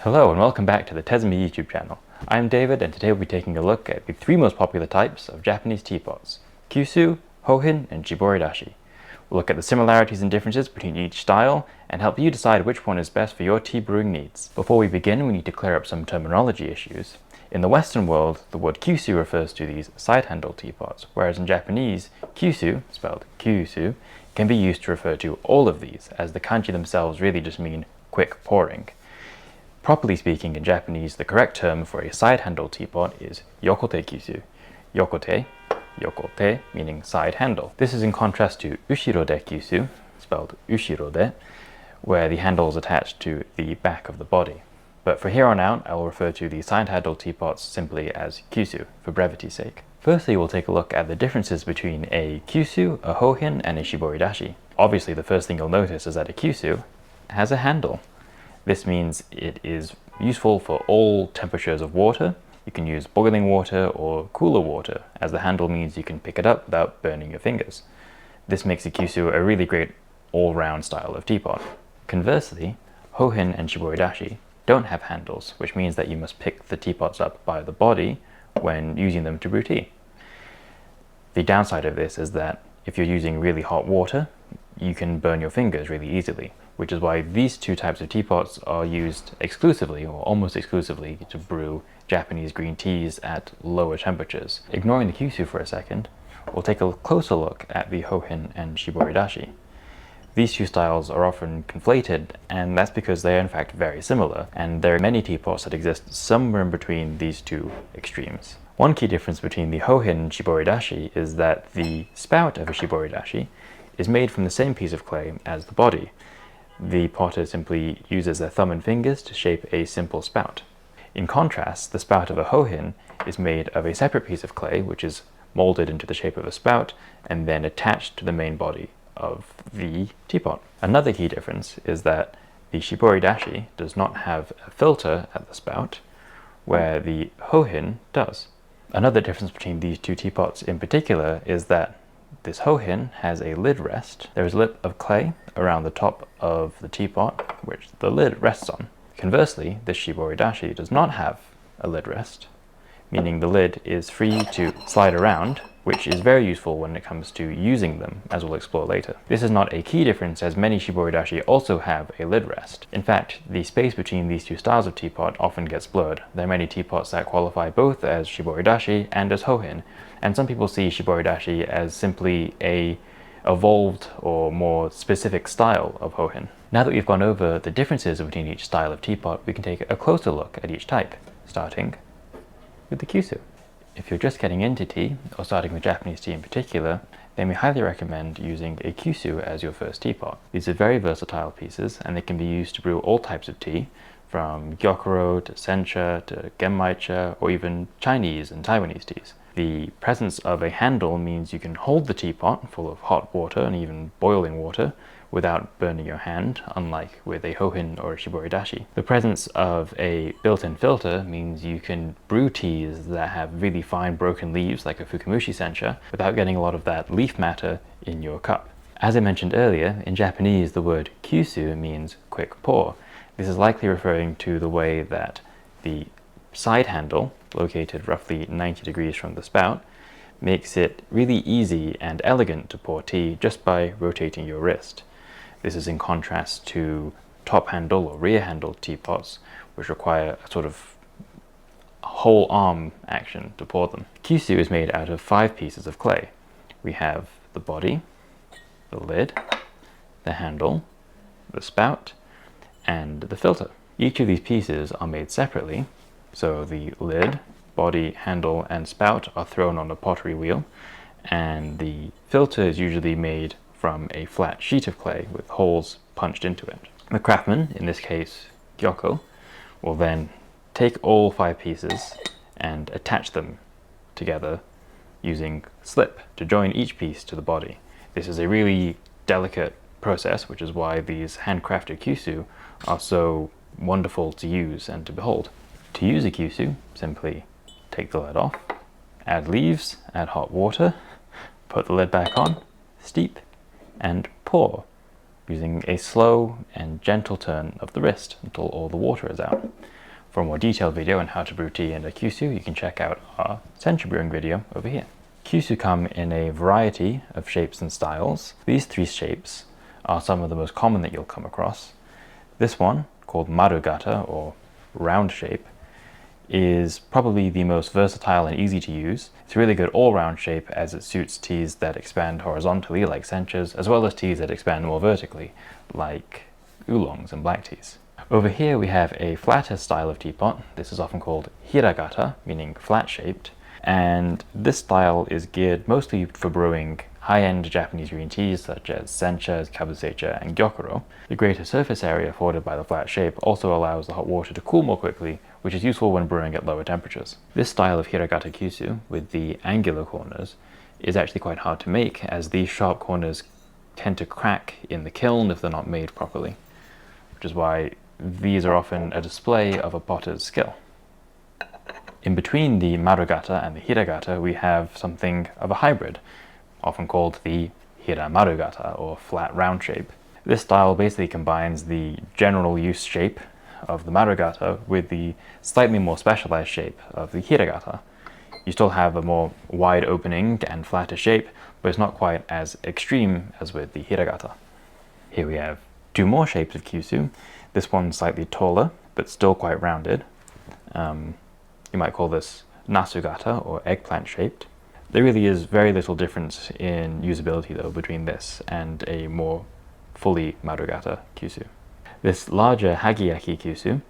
Hello and welcome back to the Tezumi YouTube channel. I'm David and today we'll be taking a look at the three most popular types of Japanese teapots: Kyusu, Houhin, and Shiboridashi. We'll look at the similarities and differences between each style and help you decide which one is best for your tea brewing needs. Before we begin, we need to clear up some terminology issues. In the Western world, the word Kyusu refers to these side-handle teapots, whereas in Japanese, Kyusu, spelled Kyusu, can be used to refer to all of these, as the kanji themselves really just mean quick pouring. Properly speaking, in Japanese, the correct term for a side-handle teapot is yokote kyusu. Yokote meaning side handle. This is in contrast to ushirode kyusu, spelled ushirode, where the handle is attached to the back of the body. But for here on out, I will refer to the side-handle teapots simply as Kyusu, for brevity's sake. Firstly, we'll take a look at the differences between a Kyusu, a Houhin, and a Shiboridashi. Obviously, the first thing you'll notice is that a Kyusu has a handle. This means it is useful for all temperatures of water. You can use boiling water or cooler water, as the handle means you can pick it up without burning your fingers. This makes a Kyusu a really great all-round style of teapot. Conversely, Houhin and Shiboridashi don't have handles, which means that you must pick the teapots up by the body when using them to brew tea. The downside of this is that if you're using really hot water, you can burn your fingers really easily, which is why these two types of teapots are used exclusively, or almost exclusively, to brew Japanese green teas at lower temperatures. Ignoring the Kyusu for a second, we'll take a closer look at the Houhin and Shiboridashi. These two styles are often conflated, and that's because they are in fact very similar, and there are many teapots that exist somewhere in between these two extremes. One key difference between the Houhin and Shiboridashi is that the spout of a Shiboridashi is made from the same piece of clay as the body. The potter simply uses their thumb and fingers to shape a simple spout. In contrast, the spout of a Houhin is made of a separate piece of clay, which is molded into the shape of a spout and then attached to the main body of the teapot. Another key difference is that the Shiboridashi does not have a filter at the spout, where the Houhin does. Another difference between these two teapots in particular is that this Houhin has a lid rest. There is a lip of clay around the top of the teapot, which the lid rests on. Conversely, this Shiboridashi does not have a lid rest, meaning the lid is free to slide around, which is very useful when it comes to using them, as we'll explore later. This is not a key difference, as many Shiboridashi also have a lid rest. In fact, the space between these two styles of teapot often gets blurred. There are many teapots that qualify both as Shiboridashi and as Houhin, and some people see Shiboridashi as simply a evolved or more specific style of Houhin. Now that we've gone over the differences between each style of teapot, we can take a closer look at each type, starting with the Kyusu. If you're just getting into tea, or starting with Japanese tea in particular, then we highly recommend using a Kyusu as your first teapot. These are very versatile pieces, and they can be used to brew all types of tea, from gyokuro to sencha to genmaicha, or even Chinese and Taiwanese teas. The presence of a handle means you can hold the teapot full of hot water and even boiling water without burning your hand, unlike with a Houhin or a Shiboridashi. The presence of a built-in filter means you can brew teas that have really fine broken leaves, like a Fukimushi sencha, without getting a lot of that leaf matter in your cup. As I mentioned earlier, in Japanese the word Kyusu means quick pour. This is likely referring to the way that the side handle, located roughly 90 degrees from the spout, makes it really easy and elegant to pour tea just by rotating your wrist. This is in contrast to top handle or rear handle teapots, which require a sort of whole arm action to pour them. Kyusu is made out of 5 pieces of clay. We have the body, the lid, the handle, the spout, and the filter. Each of these pieces are made separately, so the lid, body, handle, and spout are thrown on a pottery wheel, and the filter is usually made from a flat sheet of clay with holes punched into it. The craftsman, in this case Gyoko, will then take all 5 pieces and attach them together using slip to join each piece to the body. This is a really delicate process, which is why these handcrafted Kyusu are so wonderful to use and to behold. To use a Kyusu, simply take the lid off, add leaves, add hot water, put the lid back on, steep, and pour. using a slow and gentle turn of the wrist until all the water is out. For a more detailed video on how to brew tea in a Kyusu, you can check out our sencha brewing video over here. Kyusu come in a variety of shapes and styles. These three shapes are some of the most common that you'll come across. This one, called marugata, or round shape, is probably the most versatile and easy to use. It's a really good all-round shape as it suits teas that expand horizontally, like senchas, as well as teas that expand more vertically, like oolongs and black teas. Over here we have a flatter style of teapot. This is often called hiragata, meaning flat-shaped, and this style is geared mostly for brewing high-end Japanese green teas such as senchas, kabusecha, and gyokuro. The greater surface area afforded by the flat shape also allows the hot water to cool more quickly, which is useful when brewing at lower temperatures. This style of hiragata kyusu, with the angular corners, is actually quite hard to make, as these sharp corners tend to crack in the kiln if they're not made properly, which is why these are often a display of a potter's skill. In between the marugata and the hiragata, we have something of a hybrid, often called the hiramarugata, or flat round shape. This style basically combines the general use shape of the marugata with the slightly more specialized shape of the hiragata. You still have a more wide opening and flatter shape, but it's not quite as extreme as with the hiragata. Here we have two more shapes of kyusu. This one's slightly taller, but still quite rounded. You might call this nasugata, or eggplant shaped. There really is very little difference in usability though between this and a more fully marugata kyusu. This larger Asahi-yaki Kyusu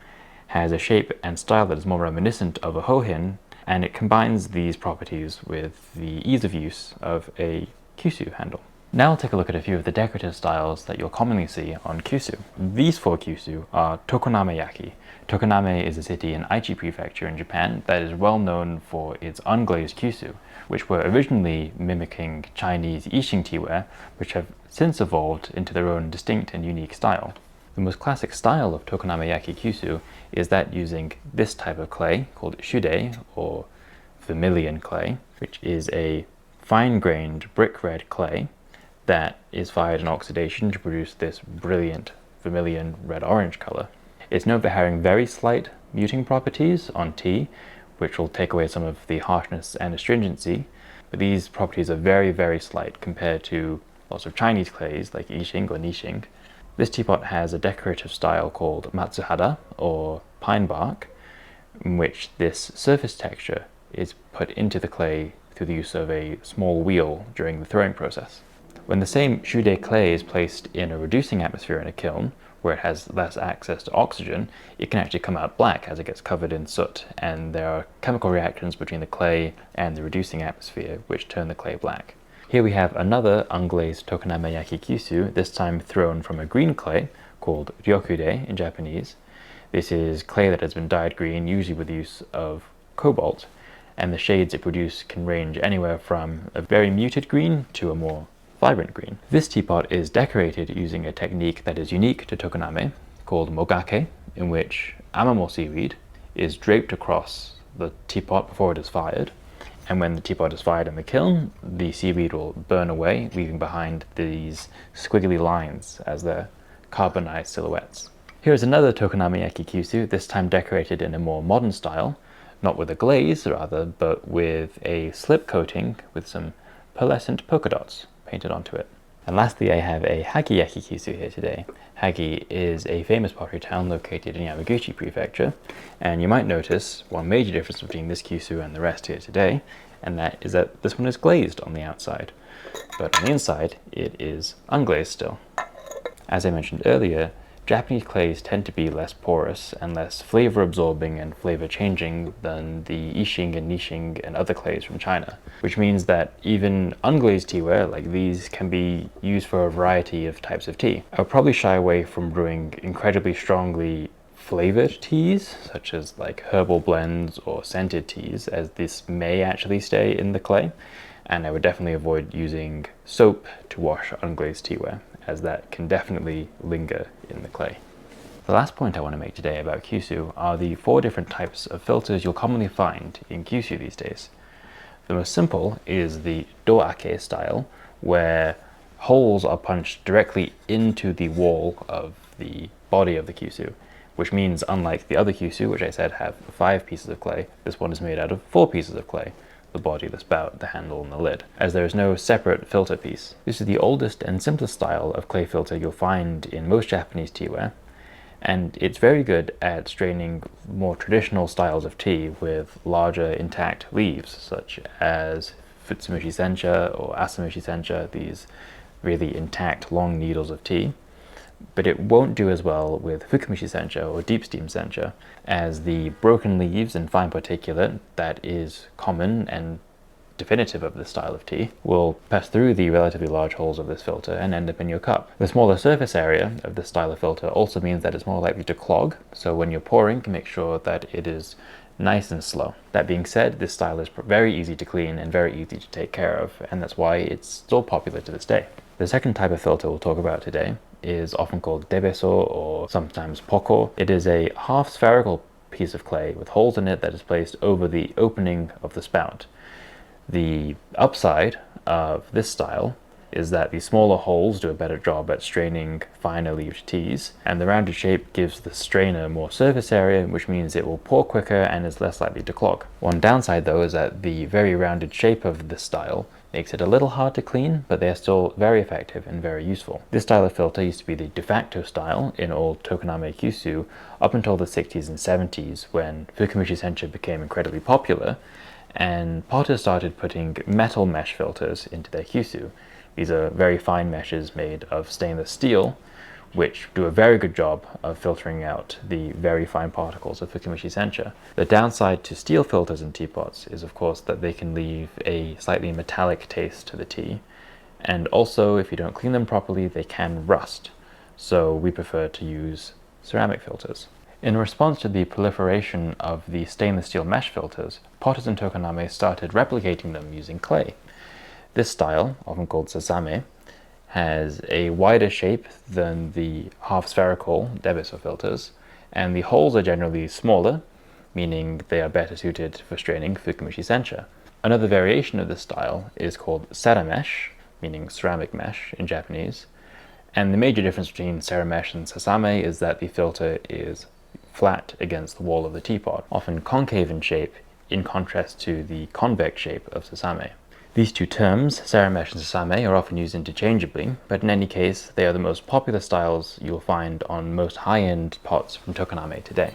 has a shape and style that is more reminiscent of a Houhin, and it combines these properties with the ease of use of a Kyusu handle. Now we'll take a look at a few of the decorative styles that you'll commonly see on Kyusu. These four Kyusu are Tokoname-yaki. Tokoname is a city in Aichi Prefecture in Japan that is well known for its unglazed Kyusu, which were originally mimicking Chinese Yixing teaware, which have since evolved into their own distinct and unique style. The most classic style of Tokoname-yaki Kyusu is that using this type of clay called shude, or vermilion clay, which is a fine-grained brick red clay that is fired in oxidation to produce this brilliant vermilion red-orange color. It's known for having very slight muting properties on tea, which will take away some of the harshness and astringency, but these properties are very, very slight compared to lots of Chinese clays like Yixing or Nixing. This teapot has a decorative style called matsuhara, or pine bark, in which this surface texture is put into the clay through the use of a small wheel during the throwing process. When the same shude clay is placed in a reducing atmosphere in a kiln, where it has less access to oxygen, it can actually come out black as it gets covered in soot, and there are chemical reactions between the clay and the reducing atmosphere which turn the clay black. Here we have another unglazed Tokoname-yaki Kyusu, this time thrown from a green clay called ryokude in Japanese. This is clay that has been dyed green, usually with the use of cobalt, and the shades it produces can range anywhere from a very muted green to a more vibrant green. This teapot is decorated using a technique that is unique to Tokoname, called mogake, in which amamo seaweed is draped across the teapot before it is fired, and when the teapot is fired in the kiln, the seaweed will burn away, leaving behind these squiggly lines as their carbonized silhouettes. Here is another Tokoname-yaki Kyusu, this time decorated in a more modern style, not with a glaze rather, but with a slip coating with some pearlescent polka dots painted onto it. And lastly, I have a Hagi-yaki Kyusu here today. Hagi is a famous pottery town located in Yamaguchi Prefecture, and you might notice one major difference between this Kyusu and the rest here today, and that is that this one is glazed on the outside, but on the inside it is unglazed still. As I mentioned earlier, Japanese clays tend to be less porous and less flavor absorbing and flavor changing than the Yixing and Nixing and other clays from China, which means that even unglazed teaware like these can be used for a variety of types of tea. I would probably shy away from brewing incredibly strongly flavored teas, such as like herbal blends or scented teas, as this may actually stay in the clay, and I would definitely avoid using soap to wash unglazed teaware, as that can definitely linger in the clay. The last point I want to make today about Kyusu are the 4 different types of filters you'll commonly find in Kyusu these days. The most simple is the doake style, where holes are punched directly into the wall of the body of the Kyusu, which means unlike the other Kyusu, which I said have 5 pieces of clay, this one is made out of 4 pieces of clay: the body, the spout, the handle, and the lid, as there is no separate filter piece. This is the oldest and simplest style of clay filter you'll find in most Japanese teaware, and it's very good at straining more traditional styles of tea with larger intact leaves, such as Futsumushi sencha or Asamushi sencha, these really intact long needles of tea. But it won't do as well with Fukumishi sencha or deep steam sencha, as the broken leaves and fine particulate that is common and definitive of this style of tea will pass through the relatively large holes of this filter and end up in your cup. The smaller surface area of this style of filter also means that it's more likely to clog, so when you're pouring, make sure that it is nice and slow. That being said, this style is very easy to clean and very easy to take care of, and that's why it's still popular to this day. The second type of filter we'll talk about today is often called debeso or sometimes poko. It is a half spherical piece of clay with holes in it that is placed over the opening of the spout. The upside of this style is that the smaller holes do a better job at straining finer leaved teas, and the rounded shape gives the strainer more surface area, which means it will pour quicker and is less likely to clog. One downside though is that the very rounded shape of this style makes it a little hard to clean, but they are still very effective and very useful. This style of filter used to be the de facto style in old Tokoname Kyusu up until the 60s and 70s, when Fukumishi sencha became incredibly popular, and potters started putting metal mesh filters into their Kyusu. These are very fine meshes made of stainless steel, which do a very good job of filtering out the very fine particles of Fukumishi sencha. The downside to steel filters in teapots is of course that they can leave a slightly metallic taste to the tea, and also if you don't clean them properly they can rust, so we prefer to use ceramic filters. In response to the proliferation of the stainless steel mesh filters, potters in Tokoname started replicating them using clay. This style, often called sasame, has a wider shape than the half-spherical debeso filters, and the holes are generally smaller, meaning they are better suited for straining Fukumishi sencha. Another variation of this style is called saramesh, meaning ceramic mesh in Japanese, and the major difference between saramesh and sasame is that the filter is flat against the wall of the teapot, often concave in shape, in contrast to the convex shape of sasame. These two terms, saramesh and sasame, are often used interchangeably, but in any case, they are the most popular styles you'll find on most high-end pots from Tokoname today.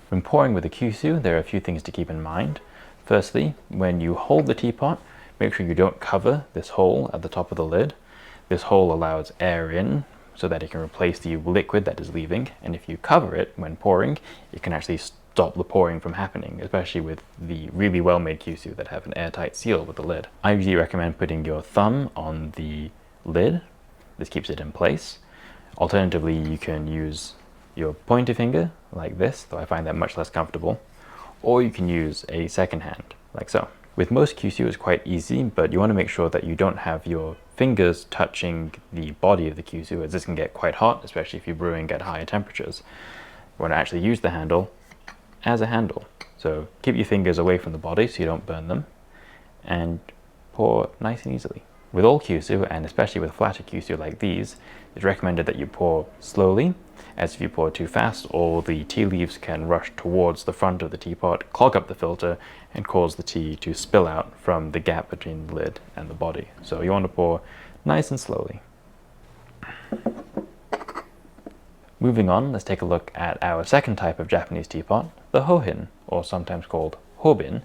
When pouring with a Kyusu, there are a few things to keep in mind. Firstly, when you hold the teapot, make sure you don't cover this hole at the top of the lid. This hole allows air in, so that it can replace the liquid that is leaving, and if you cover it when pouring, it can actually stop the pouring from happening, especially with the really well-made Kyusu that have an airtight seal with the lid. I usually recommend putting your thumb on the lid. This keeps it in place. Alternatively, you can use your pointer finger like this, though I find that much less comfortable, or you can use a second hand, like so. With most Kyusu it's quite easy, but you want to make sure that you don't have your fingers touching the body of the Kyusu, as this can get quite hot, especially if you're brewing at higher temperatures. You want to actually use the handle as a handle. So keep your fingers away from the body so you don't burn them, and pour nice and easily. With all Kyusu, and especially with flatter Kyusu like these, it's recommended that you pour slowly, as if you pour too fast, all the tea leaves can rush towards the front of the teapot, clog up the filter, and cause the tea to spill out from the gap between the lid and the body. So you want to pour nice and slowly. Moving on, let's take a look at our second type of Japanese teapot, the Houhin, or sometimes called hobin.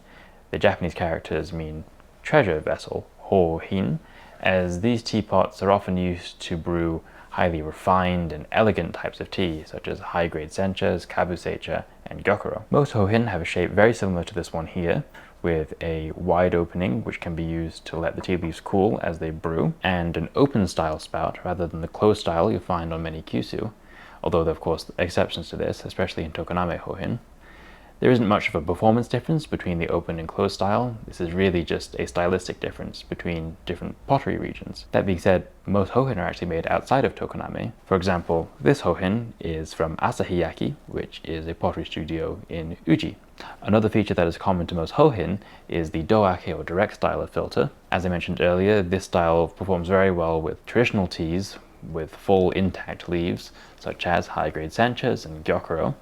The Japanese characters mean treasure vessel, Houhin, as these teapots are often used to brew highly refined and elegant types of tea, such as high-grade senchas, kabuseicha, and gyokuro. Most Houhin have a shape very similar to this one here, with a wide opening which can be used to let the tea leaves cool as they brew, and an open style spout rather than the closed style you'll find on many Kyusu, although there are of course exceptions to this, especially in Tokoname Houhin. There isn't much of a performance difference between the open and closed style. This is really just a stylistic difference between different pottery regions. That being said, most Houhin are actually made outside of Tokoname. For example, this Houhin is from Asahi-yaki, which is a pottery studio in Uji. Another feature that is common to most Houhin is the doake or direct style of filter. As I mentioned earlier, this style performs very well with traditional teas with full intact leaves, such as high-grade senchas and gyokuro,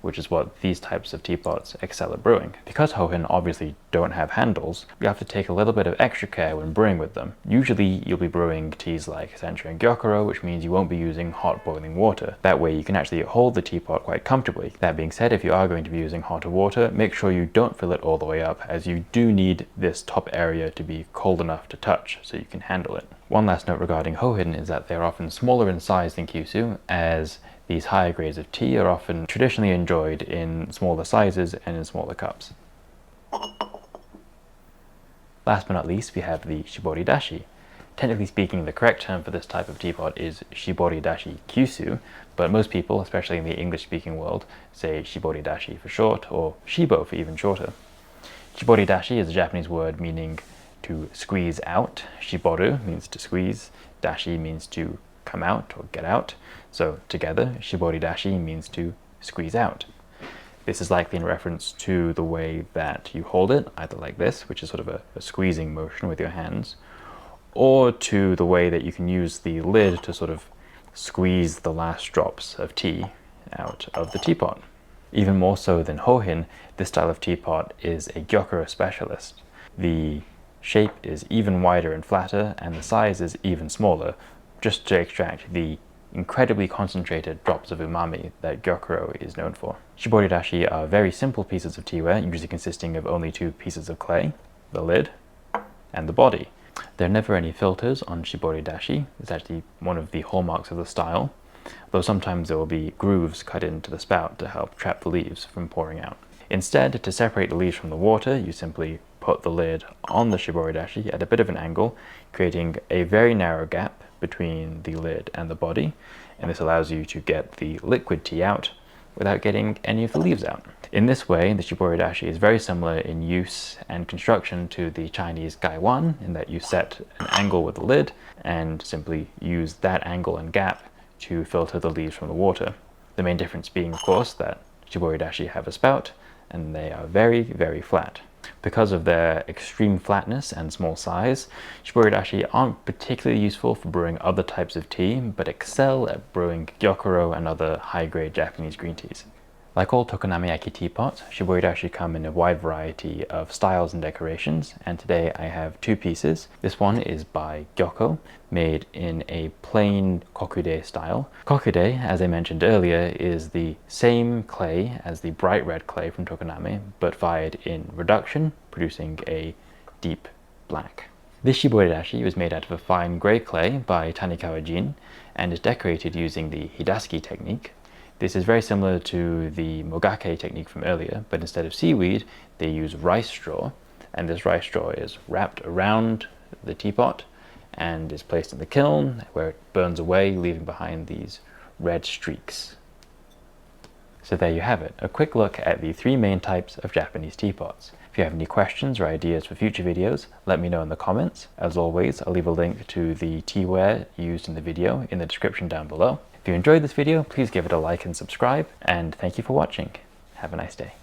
which is what these types of teapots excel at brewing. Because Houhin obviously don't have handles, you have to take a little bit of extra care when brewing with them. Usually you'll be brewing teas like sencha and gyokuro, which means you won't be using hot boiling water. That way you can actually hold the teapot quite comfortably. That being said, if you are going to be using hotter water, make sure you don't fill it all the way up, as you do need this top area to be cold enough to touch so you can handle it. One last note regarding Houhin is that they're often smaller in size than Kyusu, as these higher grades of tea are often traditionally enjoyed in smaller sizes and in smaller cups. Last but not least, we have the Shiboridashi. Technically speaking, the correct term for this type of teapot is Shiboridashi Kyusu, but most people, especially in the English-speaking world, say Shiboridashi for short, or Shibo for even shorter. Shiboridashi is a Japanese word meaning to squeeze out. Shiboru means to squeeze, dashi means to come out or get out. So together, Shiboridashi means to squeeze out. This is likely in reference to the way that you hold it, either like this, which is sort of a squeezing motion with your hands, or to the way that you can use the lid to sort of squeeze the last drops of tea out of the teapot. Even more so than Houhin, this style of teapot is a gyokuro specialist. The shape is even wider and flatter, and the size is even smaller, just to extract the incredibly concentrated drops of umami that gyokuro is known for. Shiboridashi are very simple pieces of teaware, usually consisting of only two pieces of clay, the lid and the body. There are never any filters on Shiboridashi. It's actually one of the hallmarks of the style, though sometimes there will be grooves cut into the spout to help trap the leaves from pouring out. Instead, to separate the leaves from the water, you simply put the lid on the Shiboridashi at a bit of an angle, creating a very narrow gap between the lid and the body, and this allows you to get the liquid tea out without getting any of the leaves out. In this way, the Shiboridashi is very similar in use and construction to the Chinese gaiwan, in that you set an angle with the lid and simply use that angle and gap to filter the leaves from the water. The main difference being, of course, that Shiboridashi have a spout and they are very, very flat. Because of their extreme flatness and small size, Shiboridashi aren't particularly useful for brewing other types of tea, but excel at brewing gyokuro and other high-grade Japanese green teas. Like all Tokoname-yaki teapots, Shiboridashi come in a wide variety of styles and decorations, and today I have two pieces. This one is by Gyoko, made in a plain kokude style. Kokude, as I mentioned earlier, is the same clay as the bright red clay from Tokoname, but fired in reduction, producing a deep black. This Shiboridashi was made out of a fine grey clay by Tanikawa Jin, and is decorated using the hidasuki technique. This is very similar to the mogake technique from earlier, but instead of seaweed, they use rice straw, and this rice straw is wrapped around the teapot and is placed in the kiln, where it burns away, leaving behind these red streaks. So there you have it, a quick look at the three main types of Japanese teapots. If you have any questions or ideas for future videos, let me know in the comments. As always, I'll leave a link to the teaware used in the video in the description down below. If you enjoyed this video, please give it a like and subscribe, and thank you for watching. Have a nice day.